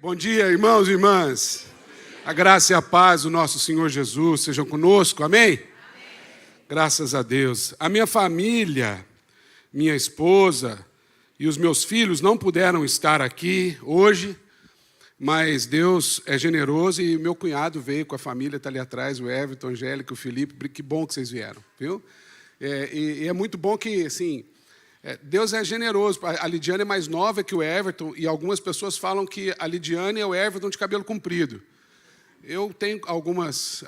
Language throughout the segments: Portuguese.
Bom dia, irmãos e irmãs. A graça e a paz do nosso Senhor Jesus sejam conosco, amém? Graças a Deus. A minha família, minha esposa e os meus filhos não puderam estar aqui hoje, mas Deus é generoso e meu cunhado veio com a família, está ali atrás, o Everton, a Angélica, o Felipe. Que bom que vocês vieram, viu? E é muito bom que, assim, Deus é generoso. A Lidiane é mais nova que o Everton e algumas pessoas falam que a Lidiane é o Everton de cabelo comprido. Eu tenho algumas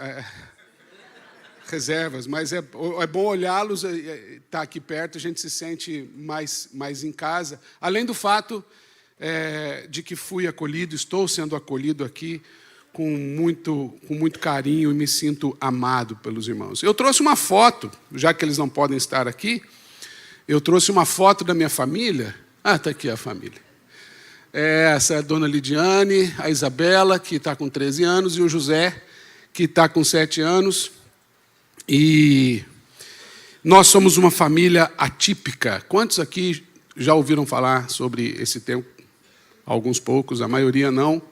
reservas, mas é bom olhá-los, estar aqui perto, a gente se sente mais em casa. Além do fato de que fui acolhido, estou sendo acolhido aqui com muito carinho e me sinto amado pelos irmãos. Eu trouxe uma foto, já que eles não podem estar aqui, eu trouxe uma foto da minha família. Está aqui a família. Essa é a dona Lidiane, a Isabela, que está com 13 anos, e o José, que está com 7 anos. E nós somos uma família atípica. Quantos aqui já ouviram falar sobre esse termo? Alguns poucos, a maioria não.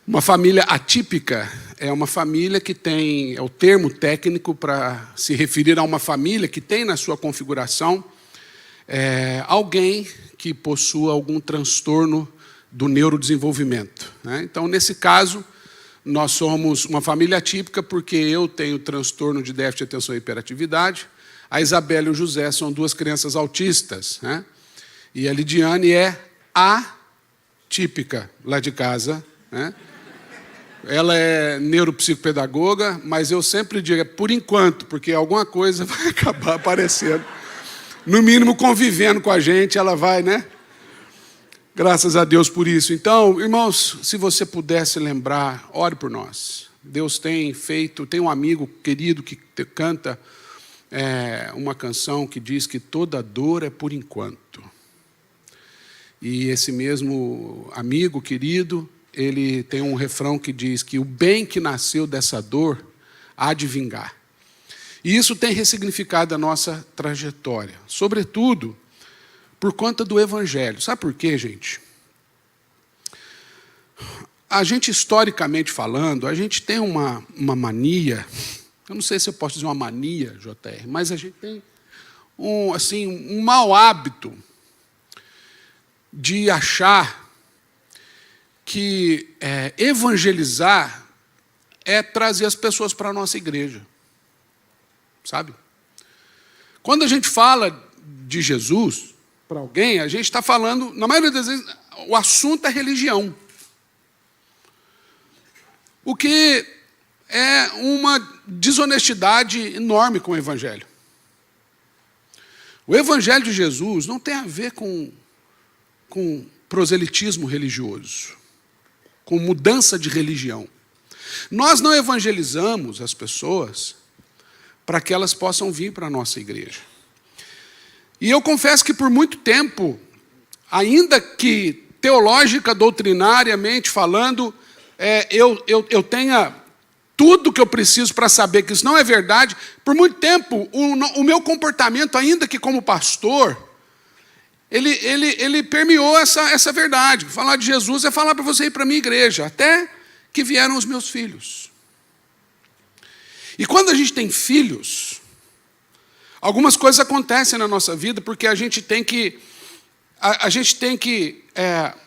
Uma família atípica é uma família que tem, é o termo técnico para se referir a uma família que tem na sua configuração alguém que possua algum transtorno do neurodesenvolvimento, né? Então, nesse caso, nós somos uma família atípica porque eu tenho transtorno de déficit de atenção e hiperatividade, a Isabela e o José são duas crianças autistas, né? E a Lidiane é atípica lá de casa, né? Ela é neuropsicopedagoga, mas eu sempre digo, por enquanto, porque alguma coisa vai acabar aparecendo. No mínimo, convivendo com a gente, ela vai, né? Graças a Deus por isso. Então, irmãos, se você pudesse lembrar, ore por nós. Deus tem um amigo querido que canta uma canção que diz que toda dor é por enquanto. E esse mesmo amigo querido, ele tem um refrão que diz que o bem que nasceu dessa dor há de vingar. E isso tem ressignificado a nossa trajetória, sobretudo por conta do Evangelho. Sabe por quê, gente? A gente, historicamente falando, a gente tem uma mania, eu não sei se eu posso dizer uma mania, JR, mas a gente tem um mau hábito de achar que evangelizar é trazer as pessoas para a nossa igreja. Sabe? Quando a gente fala de Jesus para alguém, a gente está falando, na maioria das vezes, o assunto é religião. O que é uma desonestidade enorme com o Evangelho. O Evangelho de Jesus não tem a ver com proselitismo religioso, com mudança de religião. Nós não evangelizamos as pessoas para que elas possam vir para a nossa igreja. E eu confesso que por muito tempo, ainda que teológica, doutrinariamente falando, eu tenha tudo que eu preciso para saber que isso não é verdade, por muito tempo, o meu comportamento, ainda que como pastor, ele permeou essa verdade. Falar de Jesus é falar para você ir para a minha igreja, até que vieram os meus filhos. E quando a gente tem filhos, algumas coisas acontecem na nossa vida, porque a gente tem que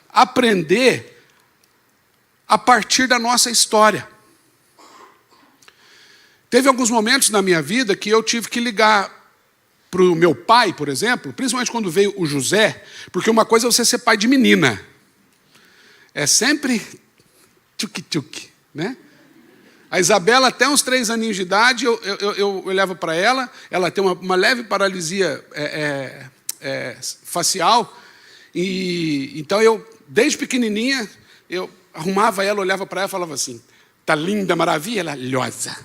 aprender a partir da nossa história. Teve alguns momentos na minha vida que eu tive que ligar para o meu pai, por exemplo, principalmente quando veio o José, porque uma coisa é você ser pai de menina. É sempre tchuc-tchuc, né? A Isabela, até uns 3 aninhos de idade, eu olhava para ela tem uma leve paralisia facial, e então eu, desde pequenininha, eu arrumava ela, olhava para ela e falava assim, tá linda, maravilhosa.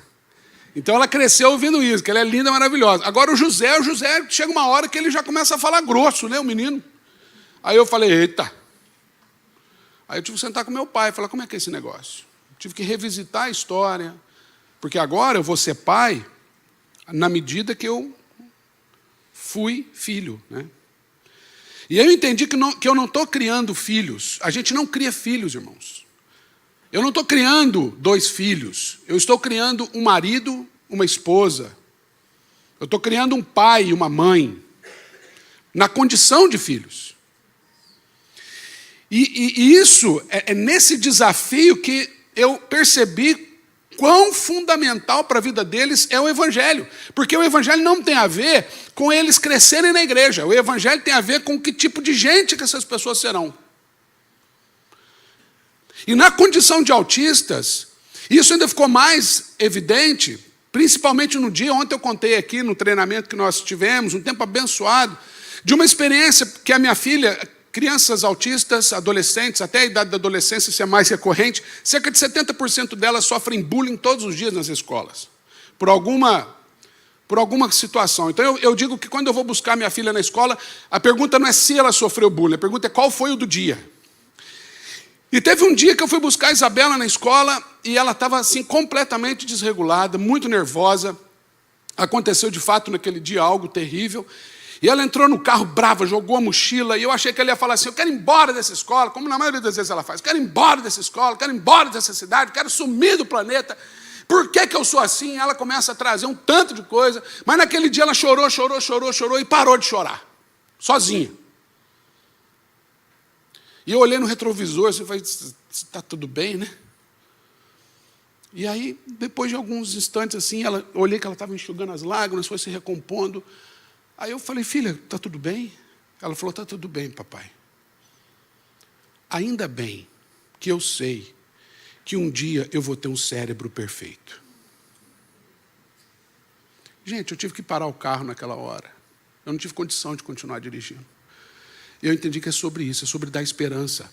Então ela cresceu ouvindo isso, que ela é linda, maravilhosa. Agora o José chega uma hora que ele já começa a falar grosso, né, o menino. Aí eu falei, eita. Aí eu tive que sentar com meu pai e falar, como é que é esse negócio? Tive que revisitar a história, porque agora eu vou ser pai na medida que eu fui filho, né? E eu entendi que eu não estou criando filhos. A gente não cria filhos, irmãos. Eu não estou criando 2 filhos. Eu estou criando um marido, uma esposa. Eu estou criando um pai e uma mãe. Na condição de filhos. E isso é nesse desafio que eu percebi quão fundamental para a vida deles é o Evangelho. Porque o Evangelho não tem a ver com eles crescerem na igreja. O Evangelho tem a ver com que tipo de gente que essas pessoas serão. E na condição de autistas, isso ainda ficou mais evidente, principalmente no dia, ontem eu contei aqui no treinamento que nós tivemos, um tempo abençoado, de uma experiência que a minha filha, crianças autistas, adolescentes, até a idade da adolescência, isso é mais recorrente, cerca de 70% delas sofrem bullying todos os dias nas escolas, por alguma situação. Então eu digo que quando eu vou buscar minha filha na escola, a pergunta não é se ela sofreu bullying, a pergunta é qual foi o do dia. E teve um dia que eu fui buscar a Isabela na escola e ela estava assim completamente desregulada, muito nervosa. Aconteceu de fato naquele dia algo terrível. E ela entrou no carro brava, jogou a mochila, e eu achei que ela ia falar assim, eu quero ir embora dessa escola, como na maioria das vezes ela faz, quero ir embora dessa escola, quero ir embora dessa cidade, quero sumir do planeta. Por que eu sou assim? Ela começa a trazer um tanto de coisa, mas naquele dia ela chorou e parou de chorar, sozinha. E eu olhei no retrovisor e falei, está tudo bem, né? E aí, depois de alguns instantes assim, olhei que ela estava enxugando as lágrimas, foi se recompondo. Aí eu falei, filha, está tudo bem? Ela falou, está tudo bem, papai. Ainda bem que eu sei que um dia eu vou ter um cérebro perfeito. Gente, eu tive que parar o carro naquela hora. Eu não tive condição de continuar dirigindo. Eu entendi que é sobre isso, é sobre dar esperança.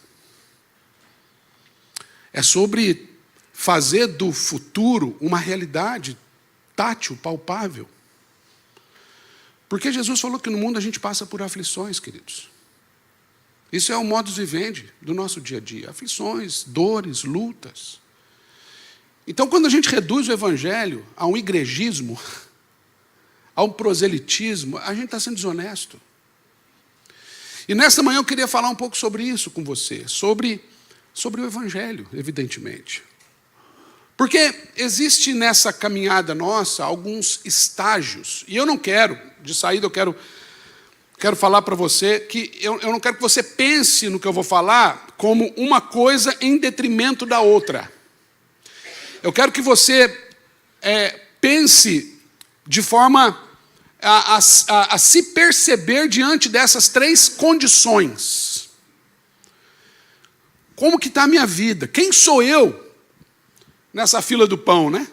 É sobre fazer do futuro uma realidade tátil, palpável. Porque Jesus falou que no mundo a gente passa por aflições, queridos. Isso é o modus vivendi do nosso dia a dia. Aflições, dores, lutas. Então, quando a gente reduz o Evangelho a um igrejismo, a um proselitismo, a gente está sendo desonesto. E nesta manhã eu queria falar um pouco sobre isso com você, sobre o Evangelho, evidentemente. Porque existe nessa caminhada nossa alguns estágios, e eu não quero, de saída eu quero falar para você que eu não quero que você pense no que eu vou falar como uma coisa em detrimento da outra. Eu quero que você pense de forma a se perceber diante dessas 3 condições. Como que está a minha vida? Quem sou eu nessa fila do pão, né?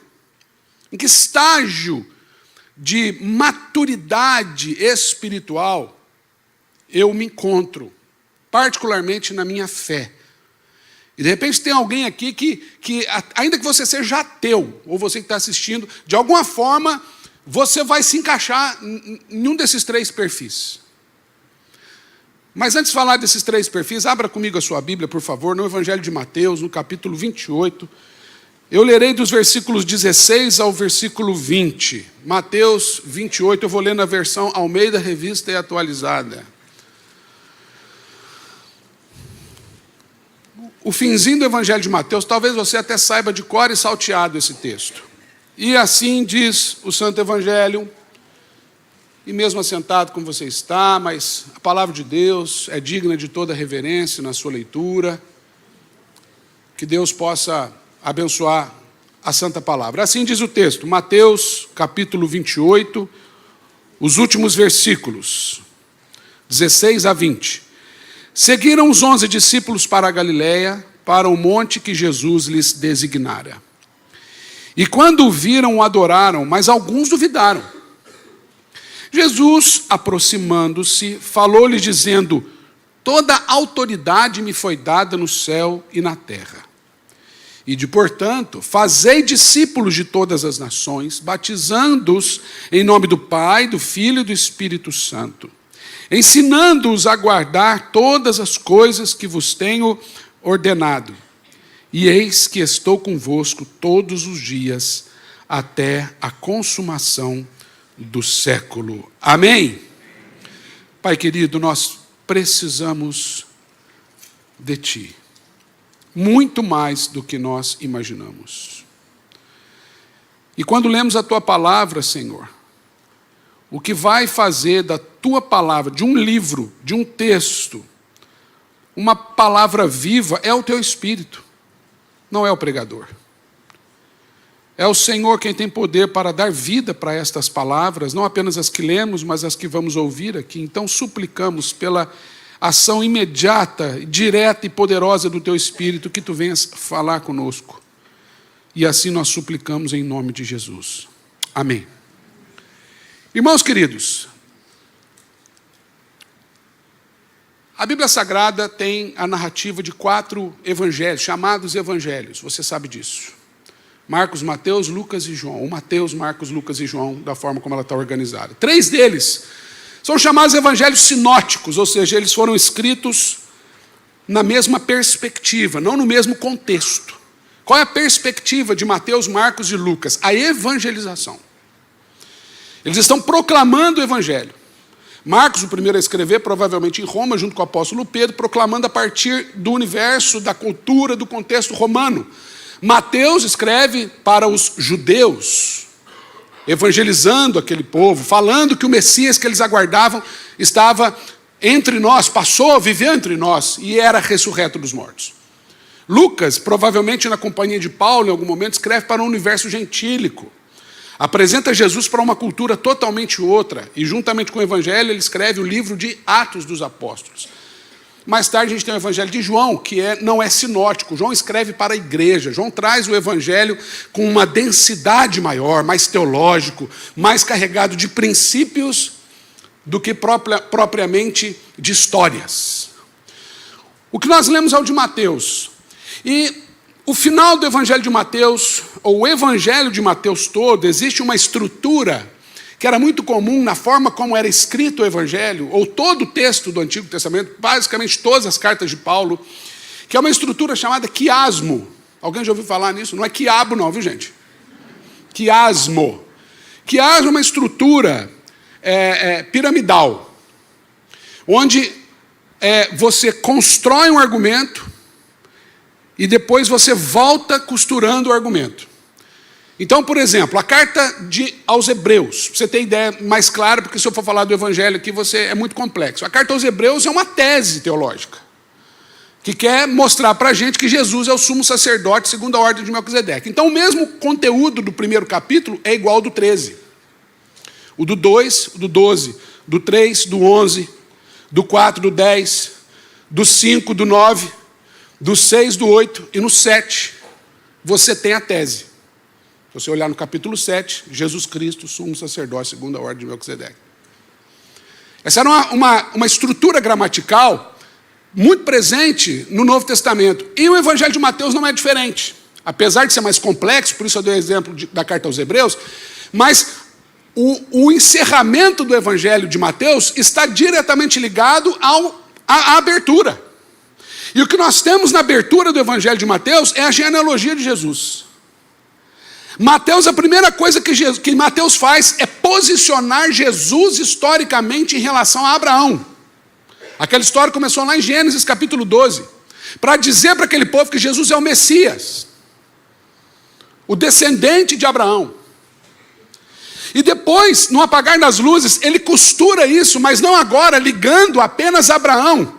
Em que estágio de maturidade espiritual eu me encontro, particularmente na minha fé. E de repente tem alguém aqui que ainda que você seja ateu, ou você que está assistindo, de alguma forma você vai se encaixar em um desses 3 perfis. Mas antes de falar desses 3 perfis, abra comigo a sua Bíblia, por favor, no Evangelho de Mateus, no capítulo 28. Eu lerei dos versículos 16 ao versículo 20. Mateus 28, eu vou ler na versão Almeida, Revista e Atualizada. O finzinho do Evangelho de Mateus, talvez você até saiba de cor e salteado esse texto. E assim diz o Santo Evangelho, e mesmo assentado como você está, mas a palavra de Deus é digna de toda reverência na sua leitura. Que Deus possa abençoar a santa palavra. Assim diz o texto, Mateus capítulo 28, os últimos versículos, 16 a 20. Seguiram os 11 discípulos para a Galileia, para o monte que Jesus lhes designara. E quando o viram, o adoraram, mas alguns duvidaram. Jesus, aproximando-se, falou-lhes dizendo, toda autoridade me foi dada no céu e na terra. E portanto, fazei discípulos de todas as nações, batizando-os em nome do Pai, do Filho e do Espírito Santo, ensinando-os a guardar todas as coisas que vos tenho ordenado. E eis que estou convosco todos os dias, até a consumação do século. Amém? Pai querido, nós precisamos de Ti. Muito mais do que nós imaginamos. E quando lemos a Tua palavra, Senhor, o que vai fazer da Tua palavra, de um livro, de um texto, uma palavra viva, é o Teu Espírito, não é o pregador. É o Senhor quem tem poder para dar vida para estas palavras, não apenas as que lemos, mas as que vamos ouvir aqui. Então suplicamos pela ação imediata, direta e poderosa do Teu Espírito, que Tu venhas falar conosco. E assim nós suplicamos em nome de Jesus. Amém. Irmãos queridos, a Bíblia Sagrada tem a narrativa de 4 evangelhos, chamados evangelhos, você sabe disso. Marcos, Mateus, Lucas e João. Ou Mateus, Marcos, Lucas e João, da forma como ela está organizada. 3 deles são chamados evangelhos sinóticos, ou seja, eles foram escritos na mesma perspectiva, não no mesmo contexto. Qual é a perspectiva de Mateus, Marcos e Lucas? A evangelização. Eles estão proclamando o evangelho. Marcos, o primeiro a escrever, provavelmente em Roma, junto com o apóstolo Pedro, proclamando a partir do universo, da cultura, do contexto romano. Mateus escreve para os judeus, evangelizando aquele povo, falando que o Messias que eles aguardavam estava entre nós, passou, viveu entre nós e era ressurreto dos mortos. Lucas, provavelmente na companhia de Paulo, em algum momento, escreve para um universo gentílico. Apresenta Jesus para uma cultura totalmente outra. E juntamente com o Evangelho, ele escreve o livro de Atos dos Apóstolos. Mais tarde a gente tem o Evangelho de João, que não é sinótico. João escreve para a igreja. João traz o Evangelho com uma densidade maior, mais teológico, mais carregado de princípios do que propriamente de histórias. O que nós lemos é o de Mateus. E o final do Evangelho de Mateus, ou o Evangelho de Mateus todo, existe uma estrutura que era muito comum na forma como era escrito o Evangelho, ou todo o texto do Antigo Testamento, basicamente todas as cartas de Paulo, que é uma estrutura chamada quiasmo. Alguém já ouviu falar nisso? Não é quiabo não, viu gente? Quiasmo. Quiasmo é uma estrutura piramidal, onde você constrói um argumento e depois você volta costurando o argumento. Então, por exemplo, a carta aos Hebreus, para você ter ideia mais clara, porque se eu for falar do Evangelho aqui, é muito complexo. A carta aos Hebreus é uma tese teológica, que quer mostrar para a gente que Jesus é o sumo sacerdote segundo a ordem de Melquisedeque. Então, o mesmo conteúdo do primeiro capítulo é igual ao do 13. O do 2, do 12, do 3, do 11, do 4, do 10, do 5, do 9, do 6, do 8 e no 7, você tem a tese. Se você olhar no capítulo 7, Jesus Cristo, sumo sacerdote, segundo a ordem de Melquisedeque. Essa era uma estrutura gramatical muito presente no Novo Testamento. E o Evangelho de Mateus não é diferente. Apesar de ser mais complexo, por isso eu dei o exemplo da carta aos Hebreus, mas o encerramento do Evangelho de Mateus está diretamente ligado à abertura. E o que nós temos na abertura do Evangelho de Mateus é a genealogia de Jesus. Mateus, a primeira coisa que Mateus faz é posicionar Jesus historicamente em relação a Abraão. Aquela história começou lá em Gênesis capítulo 12, para dizer para aquele povo que Jesus é o Messias, o descendente de Abraão. E depois, no apagar das luzes, ele costura isso, mas não agora ligando apenas a Abraão,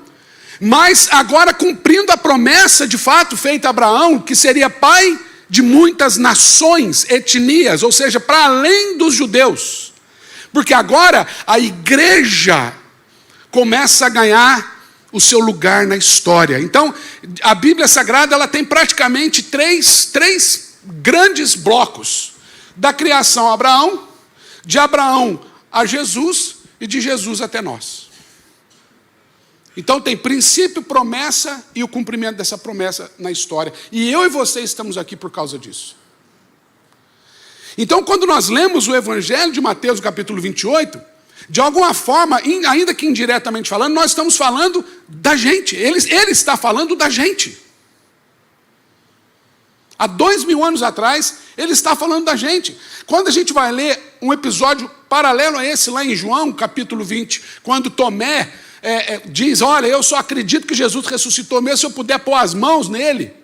mas agora cumprindo a promessa de fato feita a Abraão, que seria pai de muitas nações, etnias, ou seja, para além dos judeus. Porque agora a igreja começa a ganhar o seu lugar na história. Então, a Bíblia Sagrada ela tem praticamente três grandes blocos. Da criação a Abraão, de Abraão a Jesus e de Jesus até nós. Então tem princípio, promessa e o cumprimento dessa promessa na história. E eu e você estamos aqui por causa disso. Então quando nós lemos o Evangelho de Mateus, capítulo 28, de alguma forma, ainda que indiretamente falando, nós estamos falando da gente. Ele está falando da gente. Há 2000 anos atrás, ele está falando da gente. Quando a gente vai ler um episódio paralelo a esse, lá em João, capítulo 20, quando Tomé diz, olha, eu só acredito que Jesus ressuscitou mesmo se eu puder pôr as mãos nele.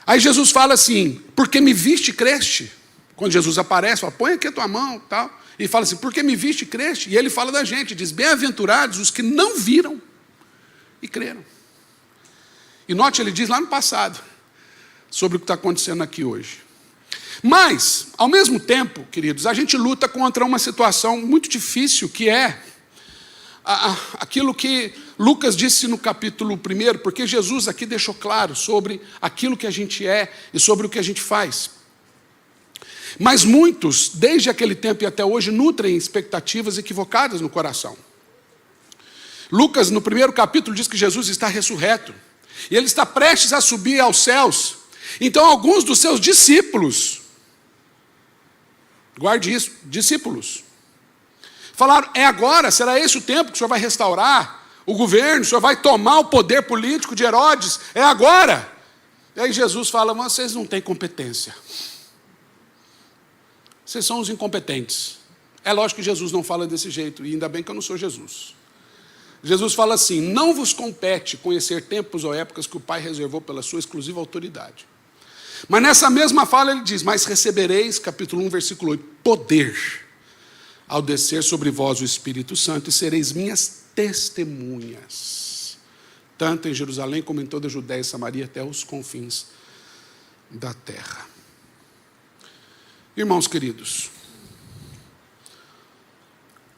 Aí Jesus fala assim, porque me viste e creste. Quando Jesus aparece, fala, põe aqui a tua mão, tal. E fala assim, porque me viste e creste. E ele fala da gente, diz, bem-aventurados os que não viram e creram. E note, ele diz lá no passado, sobre o que está acontecendo aqui hoje. Mas, ao mesmo tempo, queridos, a gente luta contra uma situação muito difícil, que é aquilo que Lucas disse no capítulo 1, porque Jesus aqui deixou claro sobre aquilo que a gente é e sobre o que a gente faz. Mas muitos, desde aquele tempo e até hoje, nutrem expectativas equivocadas no coração. Lucas, no 1 capítulo, diz que Jesus está ressurreto. E ele está prestes a subir aos céus. Então, alguns dos seus discípulos, guarde isso, discípulos, falaram, é agora, será esse o tempo que o Senhor vai restaurar o governo, o Senhor vai tomar o poder político de Herodes, é agora. E aí Jesus fala, mas vocês não têm competência. Vocês são os incompetentes. É lógico que Jesus não fala desse jeito, e ainda bem que eu não sou Jesus. Jesus fala assim, não vos compete conhecer tempos ou épocas que o Pai reservou pela sua exclusiva autoridade. Mas nessa mesma fala ele diz, mas recebereis, capítulo 1, versículo 8, poder ao descer sobre vós o Espírito Santo, e sereis minhas testemunhas, tanto em Jerusalém como em toda a Judéia e Samaria, até os confins da terra. Irmãos queridos,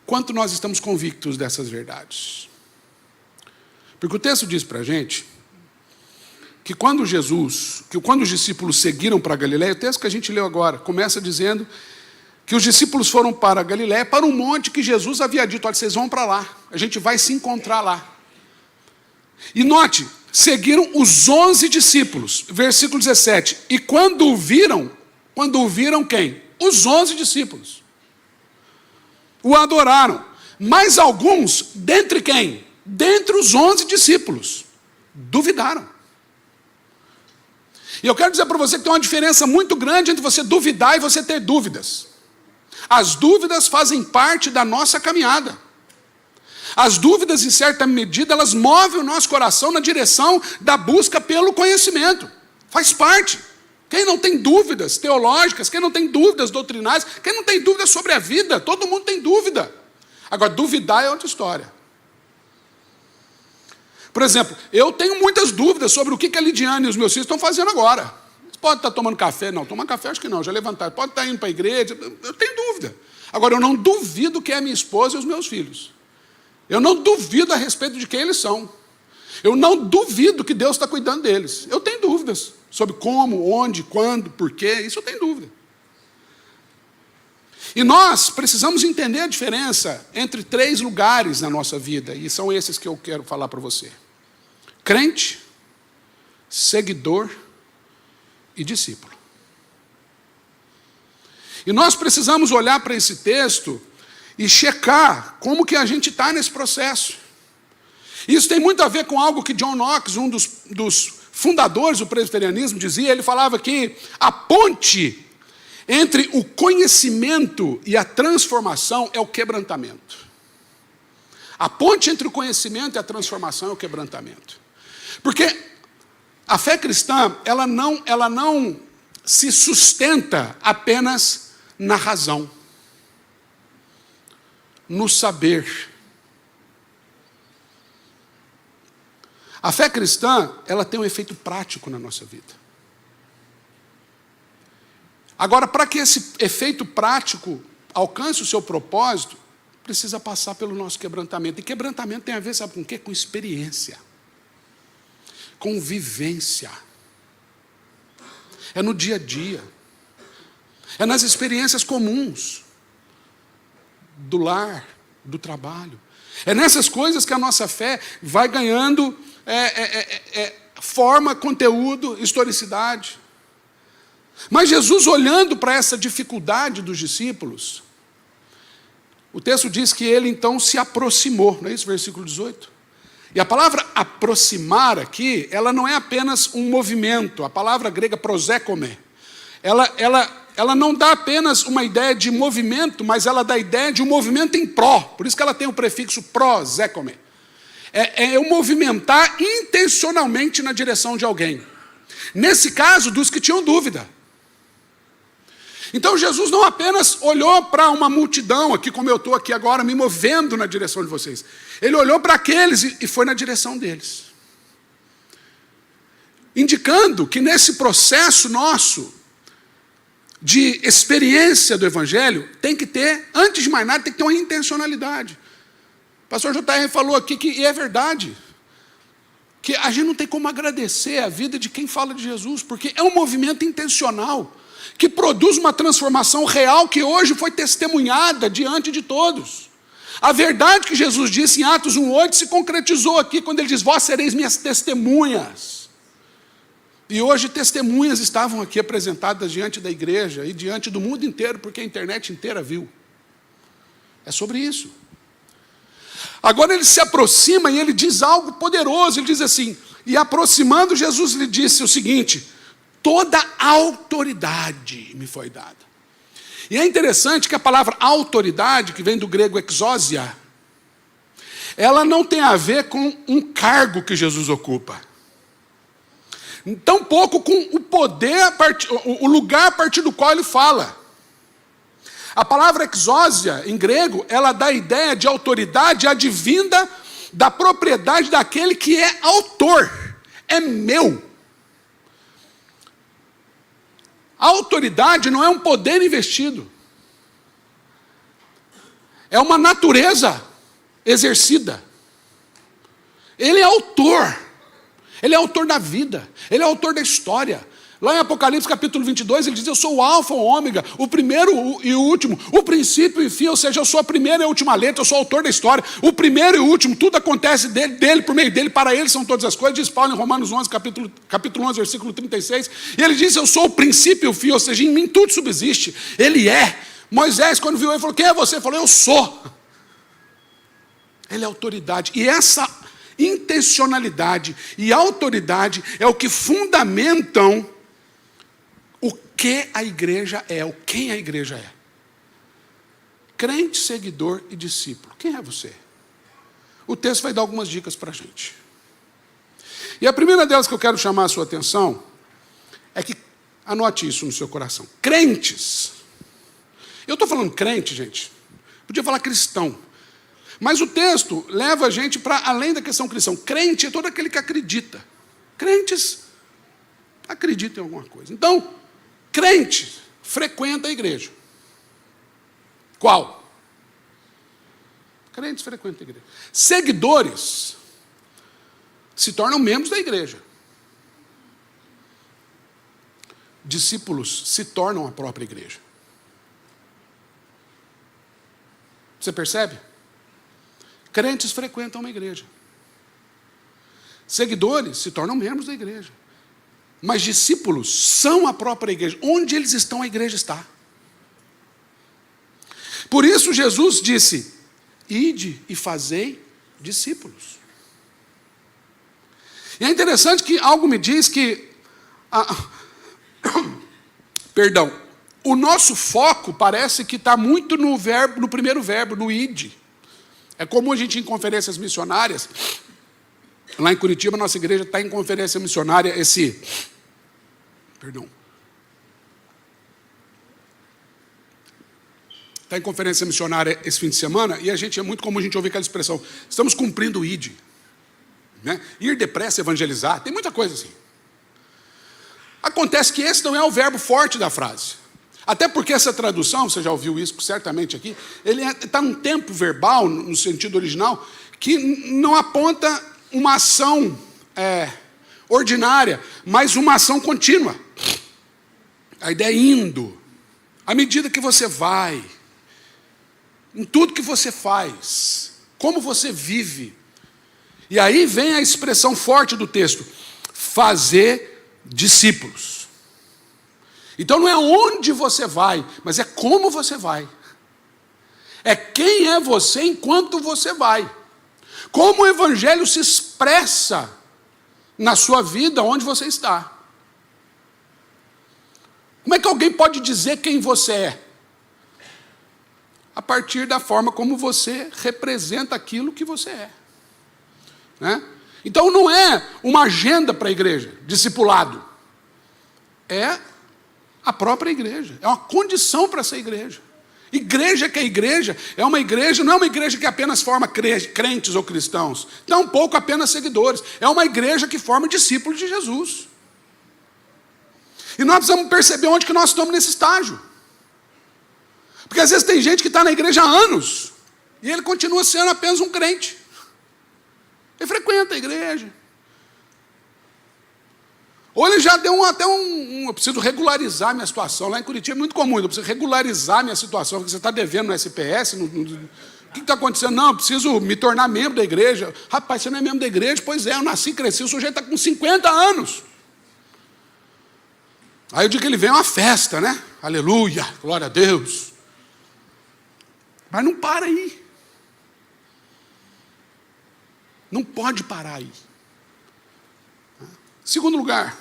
quanto nós estamos convictos dessas verdades? Porque o texto diz para a gente que quando os discípulos seguiram para a Galiléia, o texto que a gente leu agora, começa dizendo que os discípulos foram para a Galiléia, para um monte que Jesus havia dito, olha, vocês vão para lá, a gente vai se encontrar lá. E note, seguiram os 11 discípulos, versículo 17, e quando o viram quem? Os 11 discípulos. O adoraram, mas alguns, dentre quem? Dentre os 11 discípulos, duvidaram. E eu quero dizer para você que tem uma diferença muito grande entre você duvidar e você ter dúvidas. As dúvidas fazem parte da nossa caminhada. As dúvidas, em certa medida, elas movem o nosso coração na direção da busca pelo conhecimento. Faz parte. Quem não tem dúvidas teológicas, quem não tem dúvidas doutrinárias, quem não tem dúvidas sobre a vida, todo mundo tem dúvida. Agora, duvidar é outra história. Por exemplo, eu tenho muitas dúvidas sobre o que a Lidiane e os meus filhos estão fazendo agora. Eles podem estar tomando café? Não, tomando café acho que não, já levantaram. Pode estar indo para a igreja, eu tenho dúvida. Agora, eu não duvido que é a minha esposa e os meus filhos. Eu não duvido a respeito de quem eles são. Eu não duvido que Deus está cuidando deles. Eu tenho dúvidas sobre como, onde, quando, porquê, isso eu tenho dúvida. E nós precisamos entender a diferença entre 3 lugares na nossa vida, e são esses que eu quero falar para você. Crente, seguidor e discípulo. E nós precisamos olhar para esse texto e checar como que a gente está nesse processo. Isso tem muito a ver com algo que John Knox, um dos fundadores do presbiterianismo, dizia. Ele falava que a ponte entre o conhecimento e a transformação é o quebrantamento. A ponte entre o conhecimento e a transformação é o quebrantamento. Porque a fé cristã, ela não se sustenta apenas na razão, no saber. A fé cristã, ela tem um efeito prático na nossa vida. Agora, para que esse efeito prático alcance o seu propósito, precisa passar pelo nosso quebrantamento. E quebrantamento tem a ver, sabe com o quê? Com experiência. Com vivência. É no dia a dia. É nas experiências comuns. Do lar, do trabalho. É nessas coisas que a nossa fé vai ganhando forma, conteúdo, historicidade. Mas Jesus, olhando para essa dificuldade dos discípulos, o texto diz que ele então se aproximou, não é isso? Versículo 18. E a palavra aproximar aqui, ela não é apenas um movimento, a palavra grega prosékome, ela não dá apenas uma ideia de movimento, mas ela dá a ideia de um movimento em pró, por isso que ela tem o prefixo prosékome, É eu movimentar intencionalmente na direção de alguém. Nesse caso, dos que tinham dúvida. Então Jesus não apenas olhou para uma multidão, aqui como eu estou aqui agora, me movendo na direção de vocês. Ele olhou para aqueles e foi na direção deles. Indicando que nesse processo nosso de experiência do Evangelho, tem que ter, antes de mais nada, tem que ter uma intencionalidade. O pastor J.R. falou aqui e é verdade, que a gente não tem como agradecer a vida de quem fala de Jesus, porque é um movimento intencional, que produz uma transformação real que hoje foi testemunhada diante de todos. A verdade que Jesus disse em Atos 1,8 se concretizou aqui, quando ele diz, vós sereis minhas testemunhas. E hoje testemunhas estavam aqui apresentadas diante da igreja e diante do mundo inteiro, porque a internet inteira viu. É sobre isso. Agora ele se aproxima e ele diz algo poderoso, ele diz assim, e aproximando Jesus lhe disse o seguinte, toda autoridade me foi dada. E é interessante que a palavra autoridade, que vem do grego exousia, ela não tem a ver com um cargo que Jesus ocupa. Tampouco com o poder, o lugar a partir do qual ele fala. A palavra exousia, em grego, ela dá a ideia de autoridade advinda da propriedade daquele que é autor. É meu. A autoridade não é um poder investido. É uma natureza exercida. Ele é autor. Ele é autor da vida. Ele é autor da história. Lá em Apocalipse capítulo 22, ele diz, eu sou o alfa, o ômega, o primeiro e o último, o princípio e o fim, ou seja, eu sou a primeira e a última letra, eu sou o autor da história, o primeiro e o último, tudo acontece dele, por meio dele, para ele são todas as coisas, diz Paulo em Romanos 11, capítulo 11, versículo 36, e ele diz, eu sou o princípio e o fim, ou seja, em mim tudo subsiste, ele é. Moisés, quando viu ele, falou, quem é você? Ele falou, eu sou. Ele é autoridade, e essa intencionalidade e autoridade é o que fundamentam o que a igreja é, o quem a igreja é. Crente, seguidor e discípulo. Quem é você? O texto vai dar algumas dicas para a gente. E a primeira delas que eu quero chamar a sua atenção é que, anote isso no seu coração, crentes. Eu estou falando crente, gente, podia falar cristão. Mas o texto leva a gente para além da questão cristão. Crente é todo aquele que acredita. Crentes acreditam em alguma coisa. Então, crente frequenta a igreja. Qual? Crentes frequentam a igreja. Seguidores se tornam membros da igreja. Discípulos se tornam a própria igreja. Você percebe? Crentes frequentam uma igreja. Seguidores se tornam membros da igreja. Mas discípulos são a própria igreja. Onde eles estão, a igreja está. Por isso Jesus disse, ide e fazei discípulos. E é interessante que algo me diz que, o nosso foco parece que está muito no verbo, no primeiro verbo, no ide. É comum a gente ir em conferências missionárias. Lá em Curitiba, nossa igreja está em conferência missionária Está em conferência missionária esse fim de semana, e é muito comum a gente ouvir aquela expressão, estamos cumprindo o ID. Né? Ir depressa, evangelizar, tem muita coisa assim. Acontece que esse não é o verbo forte da frase. Até porque essa tradução, você já ouviu isso certamente aqui, ele está num tempo verbal, no sentido original, que não aponta uma ação ordinária, mas uma ação contínua. A ideia é indo. À medida que você vai, em tudo que você faz, como você vive. E aí vem a expressão forte do texto, fazer discípulos. Então não é onde você vai, mas é como você vai. É quem é você enquanto você vai. Como o evangelho se expressa na sua vida, onde você está. Como é que alguém pode dizer quem você é? A partir da forma como você representa aquilo que você é. né? Então não é uma agenda para a igreja, discipulado. É a própria igreja, é uma condição para ser igreja. Igreja que é igreja, uma igreja, não é uma igreja que apenas forma crentes ou cristãos, tampouco apenas seguidores, é uma igreja que forma discípulos de Jesus. E nós precisamos perceber onde que nós estamos nesse estágio. Porque às vezes tem gente que está na igreja há anos, e ele continua sendo apenas um crente. Ele frequenta a igreja. Ou ele já deu eu preciso regularizar minha situação. Lá em Curitiba é muito comum, eu preciso regularizar minha situação, porque você está devendo no SPS, o que está acontecendo? Não, eu preciso me tornar membro da igreja. Rapaz, você não é membro da igreja? Pois é, eu nasci, cresci, o sujeito está com 50 anos. Aí eu digo que ele vem a uma festa, né? Aleluia, glória a Deus. Mas não para aí. Não pode parar aí. Segundo lugar,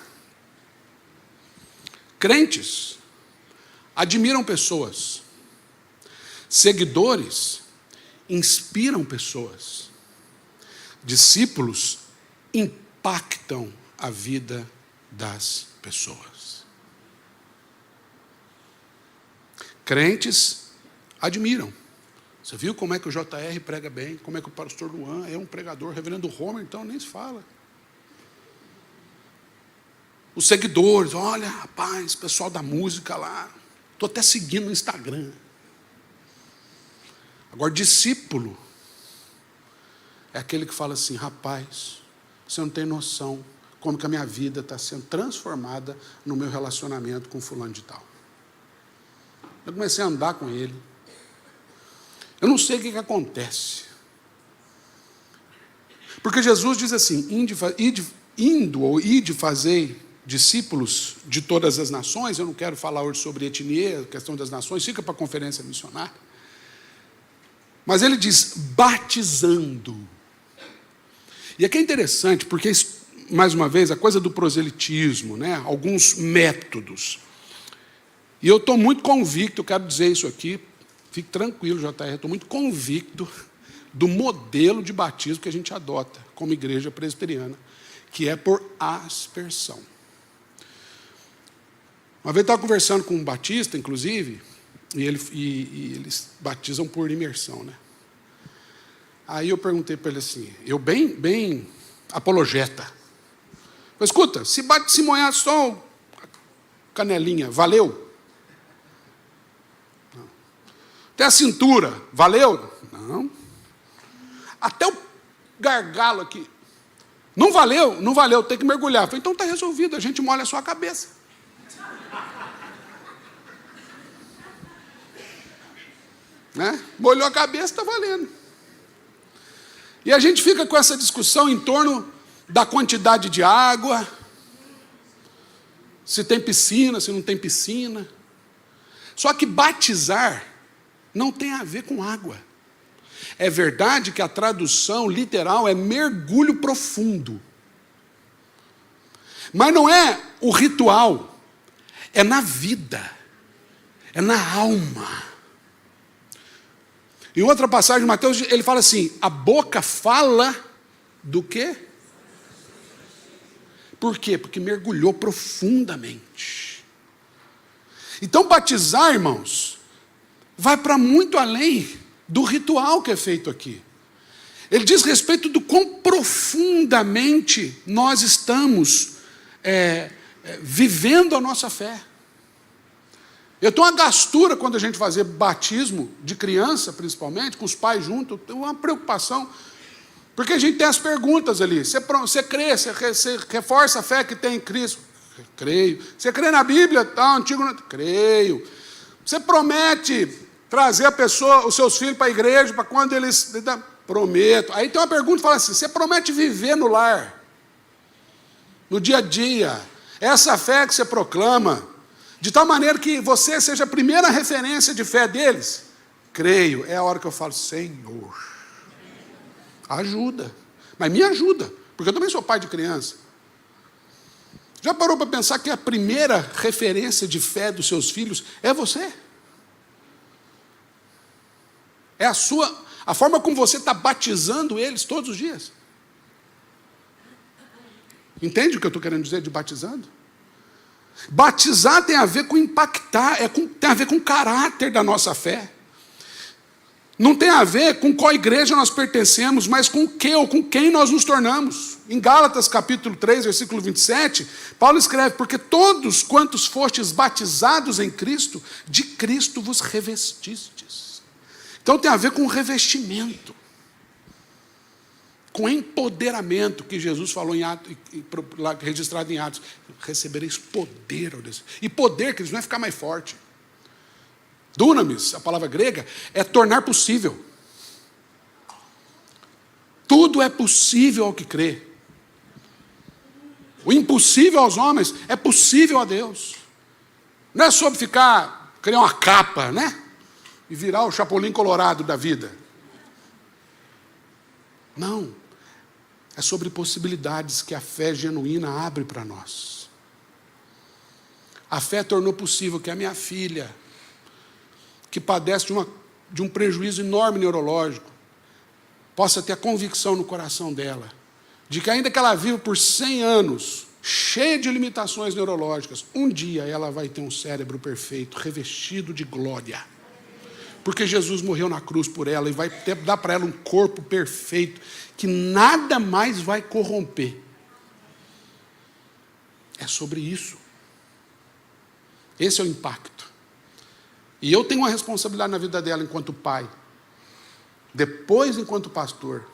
crentes admiram pessoas, seguidores inspiram pessoas, discípulos impactam a vida das pessoas. Crentes admiram. Você viu como é que o JR prega bem, como é que o pastor Luan é um pregador, reverendo Homer, então nem se fala. Os seguidores, olha, rapaz, pessoal da música lá, estou até seguindo no Instagram. Agora, discípulo é aquele que fala assim, rapaz, você não tem noção como que a minha vida está sendo transformada no meu relacionamento com fulano de tal. Eu comecei a andar com ele. Eu não sei o que acontece. Porque Jesus diz assim, ide fazer discípulos de todas as nações. Eu não quero falar hoje sobre etnia, questão das nações, fica para a conferência missionária. Mas ele diz, batizando. E aqui é interessante, porque, mais uma vez, a coisa do proselitismo, né? Alguns métodos. E eu estou muito convicto, quero dizer isso aqui, fique tranquilo, JR, estou muito convicto do modelo de batismo que a gente adota como igreja presbiteriana, que é por aspersão. Uma vez eu estava conversando com um batista, inclusive, e eles batizam por imersão, né? Aí eu perguntei para ele assim, eu bem apologeta. Eu, escuta, se molhar só canelinha, valeu? Não. Até a cintura, valeu? Não. Até o gargalo aqui. Não valeu, tem que mergulhar. Eu falei, então está resolvido, a gente molha só a cabeça. Né? Molhou a cabeça, está valendo. E a gente fica com essa discussão em torno da quantidade de água, se tem piscina, se não tem piscina. Só que batizar não tem a ver com água. É verdade que a tradução literal é mergulho profundo. Mas não é o ritual, é na vida, é na alma. Em outra passagem de Mateus, ele fala assim, a boca fala do quê? Por quê? Porque mergulhou profundamente. Então, batizar, irmãos, vai para muito além do ritual que é feito aqui. Ele diz respeito do quão profundamente nós estamos vivendo a nossa fé. Eu tenho uma gastura quando a gente fazia batismo de criança, principalmente, com os pais juntos, eu tenho uma preocupação, porque a gente tem as perguntas ali. Você crê, você reforça a fé que tem em Cristo? Creio. Você crê na Bíblia? Tá, Antigo? Creio. Você promete trazer a pessoa, os seus filhos para a igreja, para quando eles... Prometo. Aí tem uma pergunta que fala assim, você promete viver no lar, no dia a dia, essa fé que você proclama, de tal maneira que você seja a primeira referência de fé deles? Creio. É a hora que eu falo, Senhor, ajuda. Mas me ajuda, porque eu também sou pai de criança. Já parou para pensar que a primeira referência de fé dos seus filhos é você? É a forma como você está batizando eles todos os dias. Entende o que eu estou querendo dizer de batizando? Batizar tem a ver com impactar, tem a ver com o caráter da nossa fé. Não tem a ver com qual igreja nós pertencemos, mas com o que ou com quem nós nos tornamos. Em Gálatas capítulo 3, versículo 27, Paulo escreve: porque todos quantos fostes batizados em Cristo, de Cristo vos revestistes. Então tem a ver com revestimento, com empoderamento, que Jesus falou em Atos, registrado em Atos: recebereis poder. E poder, queridos, não é ficar mais forte. Dunamis, a palavra grega, é tornar possível. Tudo é possível ao que crê. O impossível aos homens é possível a Deus. Não é sobre criar uma capa, né? E virar o Chapolin Colorado da vida. Não. É sobre possibilidades que a fé genuína abre para nós. A fé tornou possível que a minha filha, que padece de um prejuízo enorme neurológico, possa ter a convicção no coração dela, de que ainda que ela viva por 100 anos, cheia de limitações neurológicas, um dia ela vai ter um cérebro perfeito, revestido de glória. Porque Jesus morreu na cruz por ela e vai dar para ela um corpo perfeito, que nada mais vai corromper. É sobre isso. Esse é o impacto. E eu tenho uma responsabilidade na vida dela enquanto pai, depois enquanto pastor.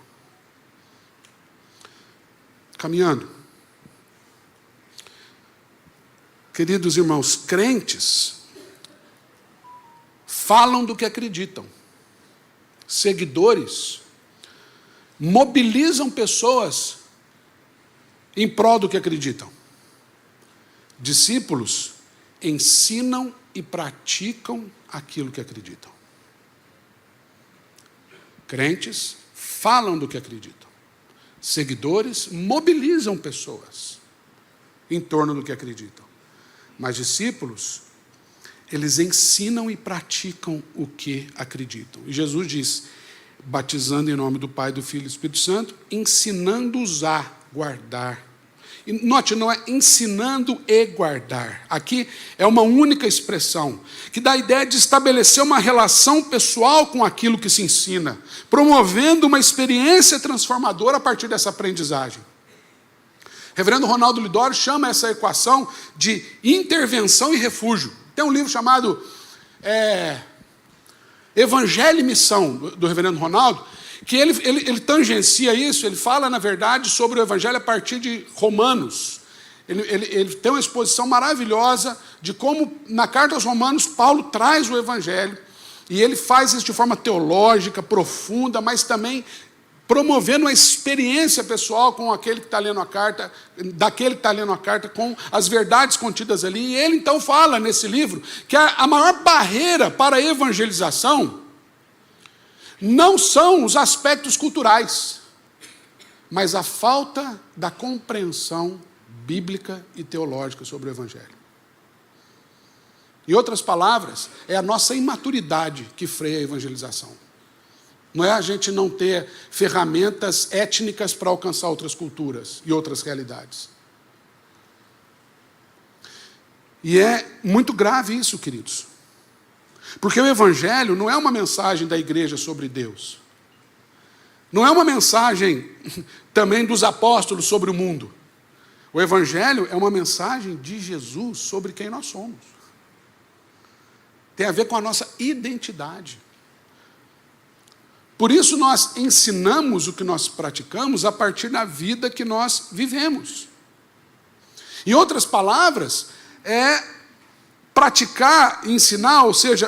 Caminhando. Queridos irmãos, crentes falam do que acreditam. Seguidores mobilizam pessoas em prol do que acreditam. Discípulos ensinam e praticam aquilo que acreditam. Crentes falam do que acreditam. Seguidores mobilizam pessoas em torno do que acreditam. Mas discípulos, eles ensinam e praticam o que acreditam. E Jesus diz: batizando em nome do Pai, do Filho e do Espírito Santo, ensinando-os a guardar. E note, não é ensinando e guardar. Aqui é uma única expressão, que dá a ideia de estabelecer uma relação pessoal com aquilo que se ensina, promovendo uma experiência transformadora a partir dessa aprendizagem. Reverendo Ronaldo Lidório chama essa equação de intervenção e refúgio. Tem um livro chamado Evangelho e Missão, do reverendo Ronaldo, que ele tangencia isso. Ele fala, na verdade, sobre o Evangelho a partir de Romanos. Ele tem uma exposição maravilhosa de como, na carta aos Romanos, Paulo traz o Evangelho, e ele faz isso de forma teológica, profunda, mas também promovendo uma experiência pessoal com aquele que está lendo a carta, daquele que está lendo a carta, com as verdades contidas ali. E ele, então, fala nesse livro que a maior barreira para a evangelização não são os aspectos culturais, mas a falta da compreensão bíblica e teológica sobre o Evangelho. Em outras palavras, é a nossa imaturidade que freia a evangelização. Não é a gente não ter ferramentas étnicas para alcançar outras culturas e outras realidades. E é muito grave isso, queridos. Porque o Evangelho não é uma mensagem da igreja sobre Deus. Não é uma mensagem também dos apóstolos sobre o mundo. O Evangelho é uma mensagem de Jesus sobre quem nós somos. Tem a ver com a nossa identidade. Por isso nós ensinamos o que nós praticamos a partir da vida que nós vivemos. Em outras palavras, praticar e ensinar, ou seja,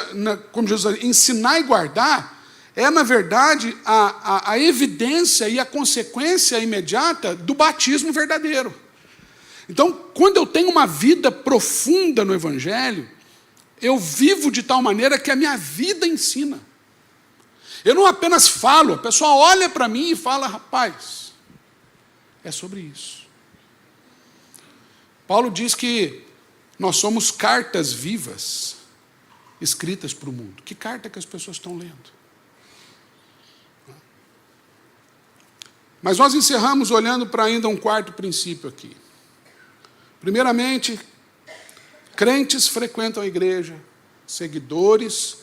como Jesus diz, ensinar e guardar, é, na verdade, a evidência e a consequência imediata do batismo verdadeiro. Então, quando eu tenho uma vida profunda no Evangelho, eu vivo de tal maneira que a minha vida ensina. Eu não apenas falo, a pessoa olha para mim e fala: rapaz, é sobre isso. Paulo diz que nós somos cartas vivas, escritas para o mundo. Que carta que as pessoas estão lendo? Mas nós encerramos olhando para ainda um quarto princípio aqui. Primeiramente, crentes frequentam a igreja, seguidores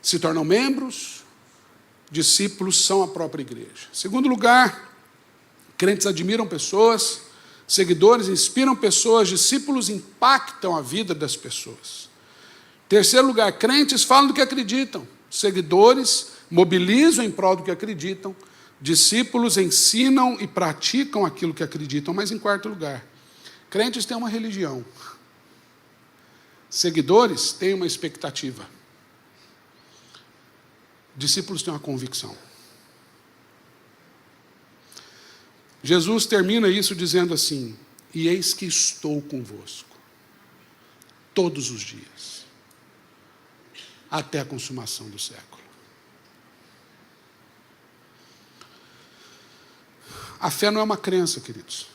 se tornam membros, discípulos são a própria igreja. Segundo lugar, crentes admiram pessoas, seguidores inspiram pessoas, discípulos impactam a vida das pessoas. Terceiro lugar, crentes falam do que acreditam, seguidores mobilizam em prol do que acreditam, discípulos ensinam e praticam aquilo que acreditam. Mas em quarto lugar, crentes têm uma religião, seguidores têm uma expectativa, discípulos têm uma convicção. Jesus termina isso dizendo assim: e eis que estou convosco todos os dias, até a consumação do século. A fé não é uma crença, queridos.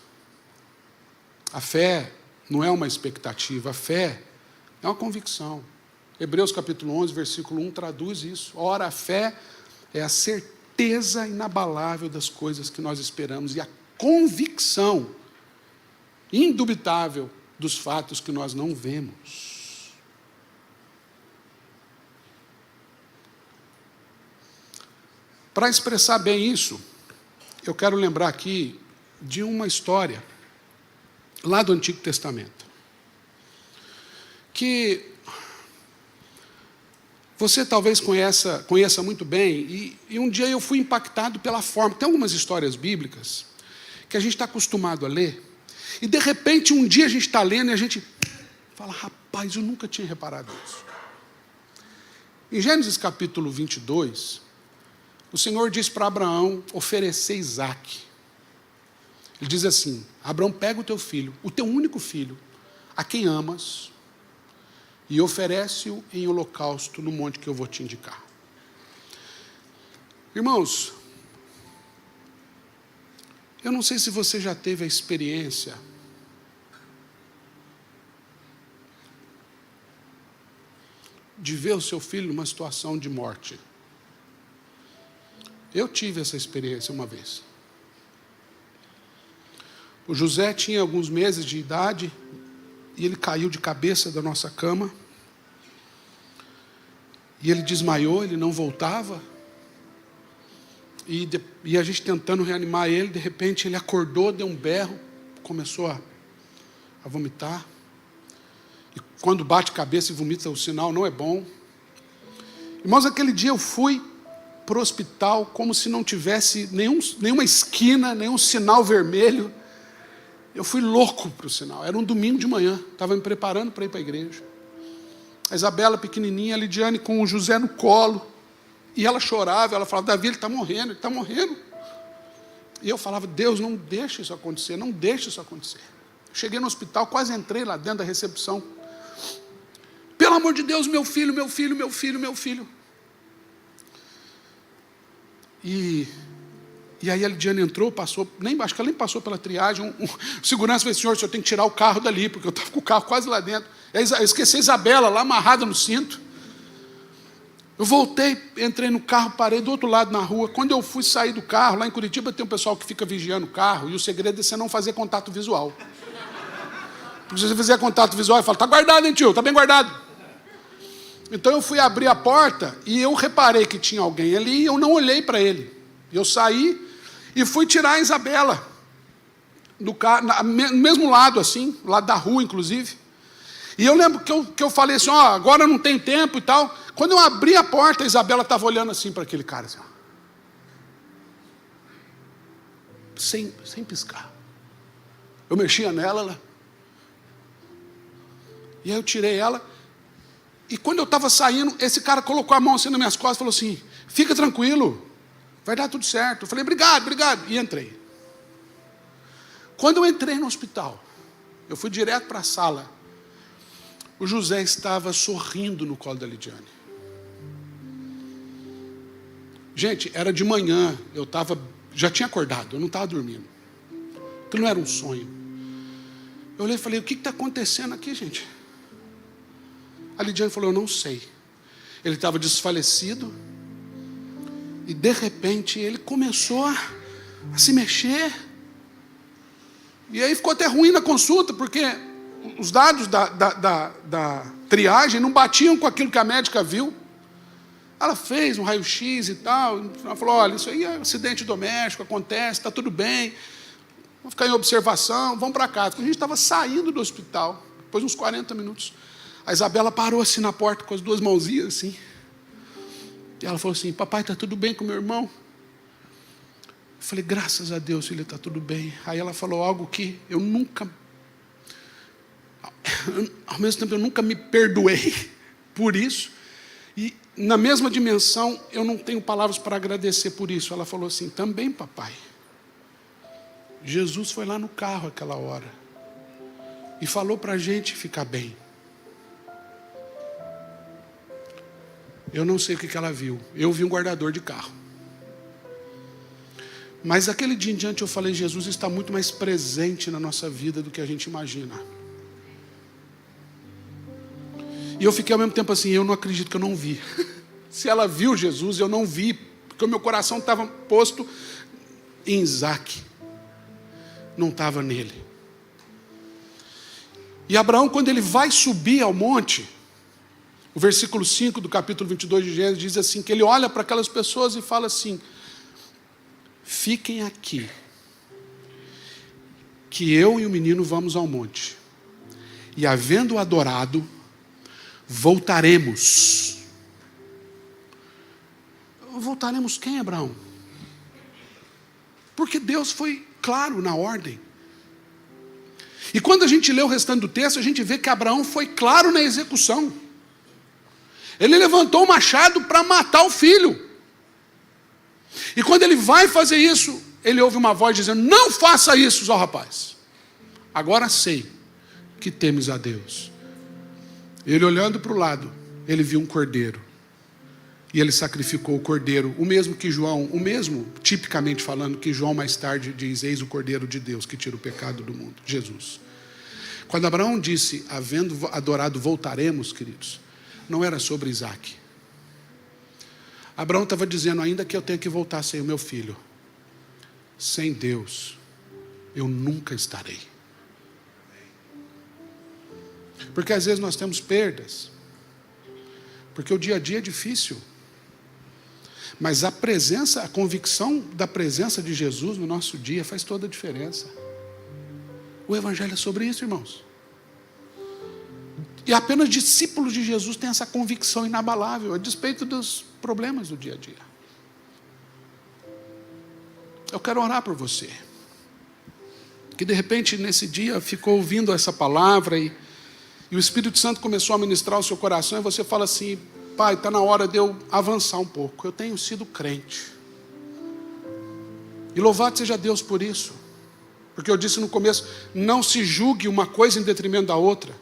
A fé não é uma expectativa, a fé é uma convicção. Hebreus capítulo 11, versículo 1 traduz isso. Ora, a fé é a certeza inabalável das coisas que nós esperamos e a convicção indubitável dos fatos que nós não vemos. Para expressar bem isso, eu quero lembrar aqui de uma história lá do Antigo Testamento, que você talvez conheça muito bem, e um dia eu fui impactado pela forma. Tem algumas histórias bíblicas que a gente está acostumado a ler, e de repente um dia a gente está lendo e a gente fala: rapaz, eu nunca tinha reparado nisso. Em Gênesis capítulo 22, o Senhor diz para Abraão oferecer Isaque. Ele diz assim: Abraão, pega o teu filho, o teu único filho, a quem amas, e oferece-o em holocausto no monte que eu vou te indicar. Irmãos, eu não sei se você já teve a experiência de ver o seu filho numa situação de morte. Eu tive essa experiência uma vez. O José tinha alguns meses de idade e ele caiu de cabeça da nossa cama. E ele desmaiou, ele não voltava. E a gente tentando reanimar ele, de repente ele acordou, deu um berro, começou a vomitar. E quando bate cabeça e vomita, o sinal não é bom. Irmãos, aquele dia eu fui para o hospital como se não tivesse nenhuma esquina, nenhum sinal vermelho. Eu fui louco para o sinal. Era um domingo de manhã, estava me preparando para ir para a igreja. A Isabela pequenininha, a Lidiane com o José no colo, e ela chorava, ela falava: Davi, ele está morrendo, ele está morrendo. E eu falava: Deus, não deixa isso acontecer, não deixa isso acontecer. Cheguei no hospital, quase entrei lá dentro da recepção. Pelo amor de Deus, meu filho, meu filho, meu filho, meu filho. E aí a Lidiane entrou, acho que ela nem passou pela triagem. O segurança falou: senhor, o senhor tem que tirar o carro dali, porque eu estava com o carro quase lá dentro. Eu esqueci a Isabela lá amarrada no cinto. Eu voltei, entrei no carro, parei do outro lado na rua. Quando eu fui sair do carro, lá em Curitiba tem um pessoal que fica vigiando o carro, e o segredo é você não fazer contato visual. Porque se você fizer contato visual, ele fala: está guardado, hein, tio? Está bem guardado. Então eu fui abrir a porta e eu reparei que tinha alguém ali e eu não olhei para ele. Eu saí e fui tirar a Isabela do carro, no mesmo lado, assim, lado da rua, inclusive. E eu lembro que eu falei assim: ó, agora não tem tempo e tal. Quando eu abri a porta, a Isabela estava olhando assim para aquele cara, assim, ó. Sem piscar. Eu mexia nela, e aí eu tirei ela. E quando eu estava saindo, esse cara colocou a mão assim nas minhas costas e falou assim: fica tranquilo, vai dar tudo certo. Eu falei: obrigado, obrigado. E entrei. Quando eu entrei no hospital, eu fui direto para a sala. O José estava sorrindo no colo da Lidiane. Gente, era de manhã, já tinha acordado, eu não estava dormindo. Aquilo não era um sonho. Eu olhei e falei: o que está acontecendo aqui, gente? A Lidiane falou: eu não sei. Ele estava desfalecido, e de repente ele começou a se mexer. E aí ficou até ruim na consulta, porque os dados da triagem não batiam com aquilo que a médica viu. Ela fez um raio-x e tal. Ela falou, olha, isso aí é acidente doméstico, acontece, está tudo bem. Vamos ficar em observação, vamos para casa. Quando a gente estava saindo do hospital, depois de uns 40 minutos, a Isabela parou assim na porta com as duas mãozinhas assim. E ela falou assim, papai, está tudo bem com meu irmão? Eu falei, graças a Deus, filha, está tudo bem. Aí ela falou algo que eu nunca, ao mesmo tempo eu nunca me perdoei por isso. E na mesma dimensão, eu não tenho palavras para agradecer por isso. Ela falou assim, também papai, Jesus foi lá no carro aquela hora e falou para a gente ficar bem. Eu não sei o que ela viu. Eu vi um guardador de carro. Mas aquele dia em diante eu falei, Jesus está muito mais presente na nossa vida do que a gente imagina. E eu fiquei ao mesmo tempo assim, eu não acredito que eu não vi. Se ela viu Jesus, eu não vi, porque o meu coração estava posto em Isaac. Não estava nele. E Abraão, quando ele vai subir ao monte, o versículo 5 do capítulo 22 de Gênesis diz assim, que ele olha para aquelas pessoas e fala assim, fiquem aqui, que eu e o menino vamos ao monte, e havendo adorado, voltaremos. Voltaremos quem, Abraão? Porque Deus foi claro na ordem. E quando a gente lê o restante do texto, a gente vê que Abraão foi claro na execução. Ele levantou o machado para matar o filho. E quando ele vai fazer isso, ele ouve uma voz dizendo, não faça isso, ó rapaz. Agora sei que temes a Deus. Ele olhando para o lado, ele viu um cordeiro. E ele sacrificou o cordeiro, o mesmo, tipicamente falando, que João mais tarde diz, eis o cordeiro de Deus que tira o pecado do mundo, Jesus. Quando Abraão disse, havendo adorado, voltaremos, queridos, não era sobre Isaac. Abraão estava dizendo, ainda que eu tenha que voltar sem o meu filho, sem Deus, eu nunca estarei. Porque às vezes nós temos perdas, porque o dia a dia é difícil. Mas a convicção da presença de Jesus no nosso dia faz toda a diferença. O Evangelho é sobre isso, irmãos. E apenas discípulos de Jesus têm essa convicção inabalável, a despeito dos problemas do dia a dia. Eu quero orar por você, que de repente nesse dia ficou ouvindo essa palavra e o Espírito Santo começou a ministrar o seu coração e você fala assim, pai, está na hora de eu avançar um pouco. Eu tenho sido crente. E louvado seja Deus por isso. Porque eu disse no começo, não se julgue uma coisa em detrimento da outra.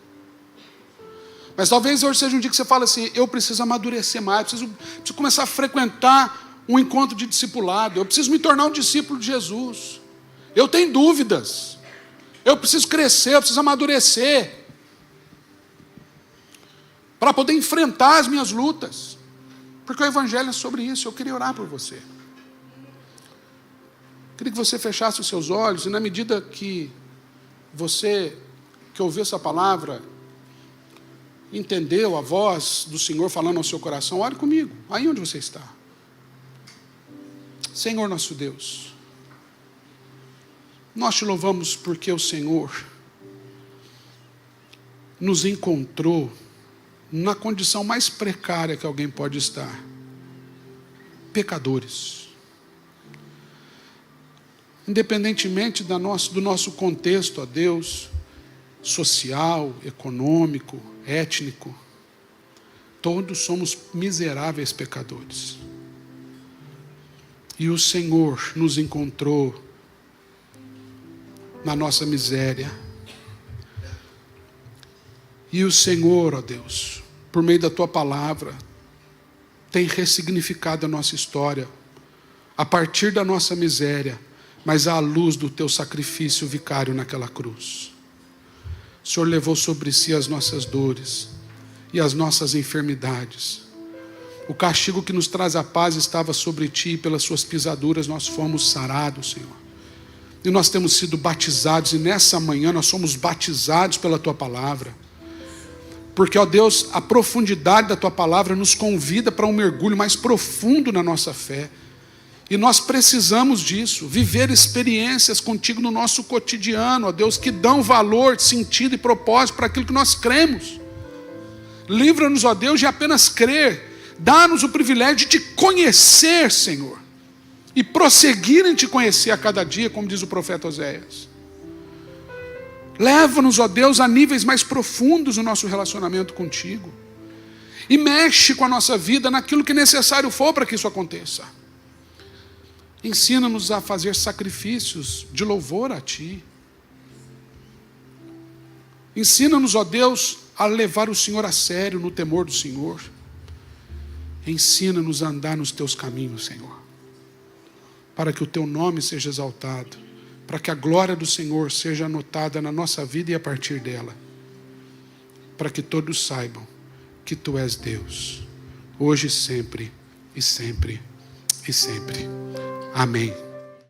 Mas talvez hoje seja um dia que você fala assim, eu preciso amadurecer mais, preciso começar a frequentar um encontro de discipulado. Eu preciso me tornar um discípulo de Jesus. Eu tenho dúvidas. Eu preciso crescer, eu preciso amadurecer. Para poder enfrentar as minhas lutas. Porque o Evangelho é sobre isso. Eu queria orar por você. Queria que você fechasse os seus olhos e na medida que você, que ouviu essa palavra, entendeu a voz do Senhor falando ao seu coração, ore comigo, aí onde você está. Senhor nosso Deus, nós te louvamos porque o Senhor nos encontrou na condição mais precária que alguém pode estar. Pecadores. Independentemente do nosso contexto, ó Deus, social, econômico, étnico, todos somos miseráveis pecadores. E o Senhor nos encontrou na nossa miséria. E o Senhor, ó Deus, por meio da Tua palavra, tem ressignificado a nossa história, a partir da nossa miséria, mas à luz do Teu sacrifício vicário naquela cruz. O Senhor levou sobre si as nossas dores e as nossas enfermidades. O castigo que nos traz a paz estava sobre Ti, e pelas Suas pisaduras nós fomos sarados, Senhor. E nós temos sido batizados, e nessa manhã nós somos batizados pela Tua palavra. Porque, ó Deus, a profundidade da Tua palavra nos convida para um mergulho mais profundo na nossa fé. E nós precisamos disso, viver experiências contigo no nosso cotidiano, ó Deus, que dão valor, sentido e propósito para aquilo que nós cremos. Livra-nos, ó Deus, de apenas crer. Dá-nos o privilégio de Te conhecer, Senhor. E prosseguir em Te conhecer a cada dia, como diz o profeta Oséias. Leva-nos, ó Deus, a níveis mais profundos no nosso relacionamento contigo. E mexe com a nossa vida naquilo que necessário for para que isso aconteça. Ensina-nos a fazer sacrifícios de louvor a Ti. Ensina-nos, ó Deus, a levar o Senhor a sério no temor do Senhor. Ensina-nos a andar nos Teus caminhos, Senhor. Para que o Teu nome seja exaltado. Para que a glória do Senhor seja anotada na nossa vida e a partir dela. Para que todos saibam que Tu és Deus. Hoje, sempre e sempre e sempre. Amém.